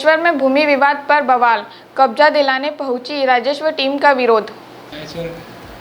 महेश्वर में भूमि विवाद पर बवाल, कब्जा दिलाने पहुंची राजस्व टीम का विरोध।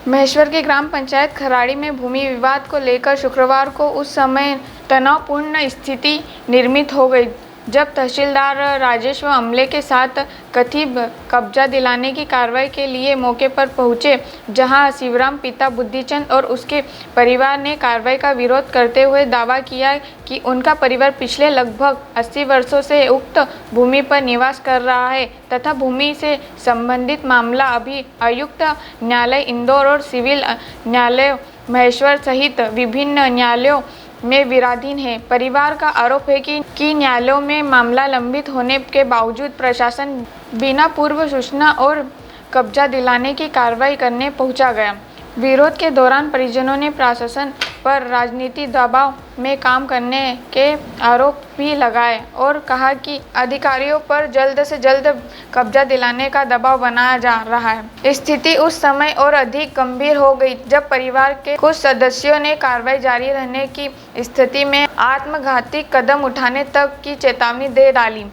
महेश्वर की ग्राम पंचायत खराड़ी में भूमि विवाद को लेकर शुक्रवार को उस समय तनावपूर्ण स्थिति निर्मित हो गई जब तहसीलदार राजस्व अमले के साथ कथित कब्जा दिलाने की कार्रवाई के लिए मौके पर पहुंचे, जहां शिवराम पिता बुद्धिचंद और उसके परिवार ने कार्रवाई का विरोध करते हुए दावा किया कि उनका परिवार पिछले लगभग 80 वर्षों से उक्त भूमि पर निवास कर रहा है तथा भूमि से संबंधित मामला अभी आयुक्त न्यायालय इंदौर और सिविल न्यायालय महेश्वर सहित विभिन्न न्यायालयों में विराधीन है। परिवार का आरोप है कि न्यायालयों में मामला लंबित होने के बावजूद प्रशासन बिना पूर्व सूचना और कब्जा दिलाने की कार्रवाई करने पहुंचा गया। विरोध के दौरान परिजनों ने प्रशासन पर राजनीतिक दबाव में काम करने के आरोप भी लगाए और कहा कि अधिकारियों पर जल्द से जल्द कब्जा दिलाने का दबाव बनाया जा रहा है। स्थिति उस समय और अधिक गंभीर हो गई जब परिवार के कुछ सदस्यों ने कार्रवाई जारी रहने की स्थिति में आत्मघाती कदम उठाने तक की चेतावनी दे डाली।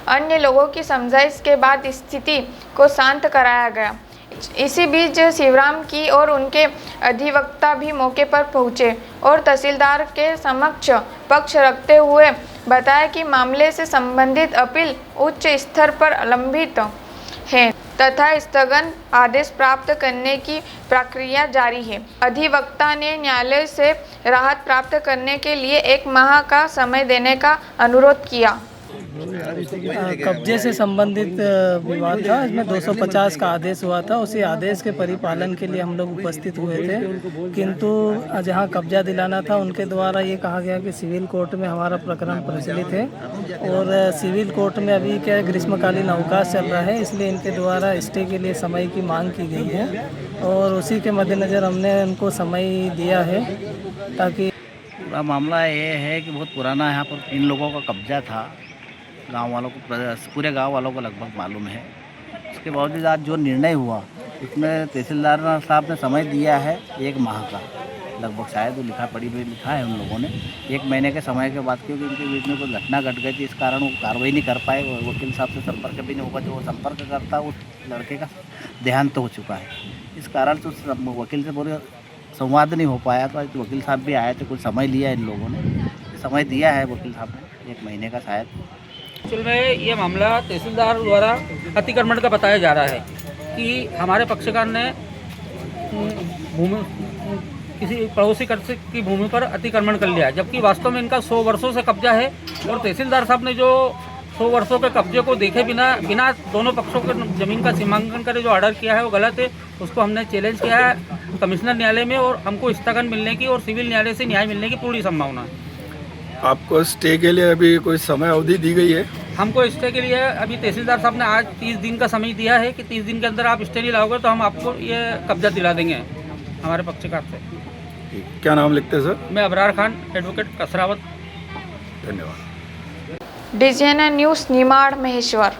अन्य लोगों की समझाइश के बाद स्थिति को शांत कराया गया। इसी बीच शिवराम की और उनके अधिवक्ता भी मौके पर पहुंचे और तहसीलदार के समक्ष पक्ष रखते हुए बताया कि मामले से संबंधित अपील उच्च स्तर पर लंबित है तथा स्थगन आदेश प्राप्त करने की प्रक्रिया जारी है। अधिवक्ता ने न्यायालय से राहत प्राप्त करने के लिए 1 माह का समय देने का अनुरोध किया। कब्जे से संबंधित विवाद था, इसमें 250 का आदेश हुआ था। उसी आदेश के परिपालन के लिए हम लोग उपस्थित हुए थे, किंतु जहां कब्जा दिलाना था उनके द्वारा ये कहा गया कि सिविल कोर्ट में हमारा प्रकरण प्रचलित है और सिविल कोर्ट में अभी क्या ग्रीष्मकालीन अवकाश चल रहा है, इसलिए इनके द्वारा स्टे के लिए समय की मांग की गई है और उसी के मद्देनज़र हमने उनको समय दिया है ताकि पूरा मामला ये है कि बहुत पुराना यहाँ पर इन लोगों का कब्जा था। गांव वालों को, पूरे गांव वालों को लगभग मालूम है। उसके बावजूद आज जो निर्णय हुआ उसमें तहसीलदार साहब ने समय दिया है 1 माह का, लगभग शायद वो लिखा है उन लोगों ने 1 महीने के समय के बाद, क्योंकि उनके बीच में कोई घटना घट गई थी, इस कारण वो कार्रवाई नहीं कर पाए। वकील साहब से संपर्क भी नहीं होगा, जो संपर्क करता उस लड़के का देहांत तो हो चुका है, इस कारण से उस वकील से पूरे संवाद नहीं हो पाया। तो आज वकील साहब भी आए थे, कुछ समय लिया इन लोगों ने, समय दिया है वकील साहब ने 1 महीने का शायद। असल में ये मामला तहसीलदार द्वारा अतिक्रमण का बताया जा रहा है कि हमारे पक्षकार ने भूमि किसी पड़ोसी की भूमि पर अतिक्रमण कर लिया, जबकि वास्तव में इनका 100 वर्षों से कब्जा है और तहसीलदार साहब ने जो 100 वर्षों के कब्जे को देखे बिना दोनों पक्षों के ज़मीन का सीमांकन करे जो ऑर्डर किया है वो गलत है। उसको हमने चैलेंज किया है कमिश्नर न्यायालय में और हमको स्थगन मिलने की और सिविल न्यायालय से न्याय मिलने की पूरी संभावना है। आपको स्टे के लिए अभी कोई समय अवधि दी गई है? हमको स्टे के लिए अभी तहसीलदार साहब ने आज 30 दिन का समय दिया है कि 30 दिन के अंदर आप स्टे नहीं लाओगे तो हम आपको ये कब्जा दिला देंगे हमारे पक्षकार से। क्या नाम लिखते हैं सर? मैं अबरार खान, एडवोकेट कसरावत। धन्यवाद। DGN news Nimar Maheshwar.